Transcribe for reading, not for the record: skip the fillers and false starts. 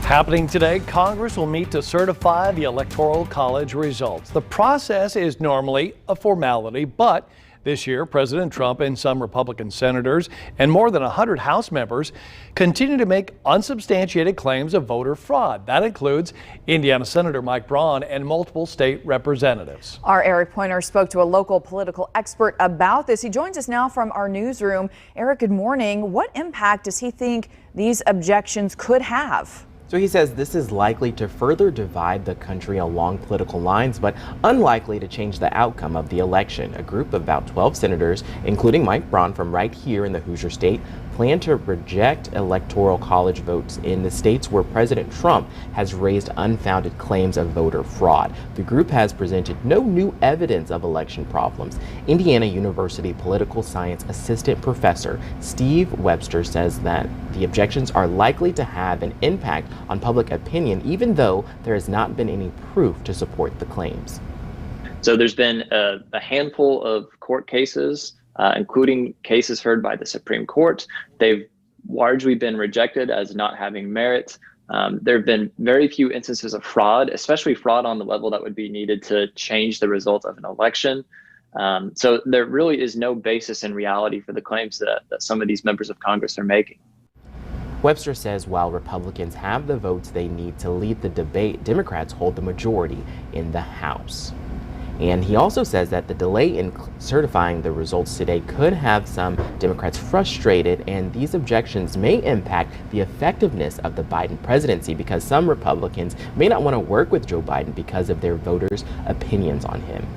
Happening today, Congress will meet to certify the Electoral College results. The process is normally a formality, but this year, President Trump and some Republican senators and more than 100 House members continue to make unsubstantiated claims of voter fraud. That includes Indiana Senator Mike Braun and multiple state representatives. Our Eric Pointer spoke to a local political expert about this. He joins us now from our newsroom. Eric, good morning. What impact does he think these objections could have? So he says this is likely to further divide the country along political lines, but unlikely to change the outcome of the election. A group of about 12 senators, including Mike Braun from right here in the Hoosier State, plan to reject electoral college votes in the states where President Trump has raised unfounded claims of voter fraud. The group has presented no new evidence of election problems. Indiana University political science assistant professor Steve Webster says that the objections are likely to have an impact on public opinion, even though there has not been any proof to support the claims. So there's been a handful of court cases, including cases heard by the Supreme Court. They've largely been rejected as not having merit. There have been very few instances of fraud, especially fraud on the level that would be needed to change the result of an election. So there really is no basis in reality for the claims that some of these members of Congress are making. Webster says while Republicans have the votes they need to lead the debate, Democrats hold the majority in the House. And he also says that the delay in certifying the results today could have some Democrats frustrated, and these objections may impact the effectiveness of the Biden presidency because some Republicans may not want to work with Joe Biden because of their voters' opinions on him.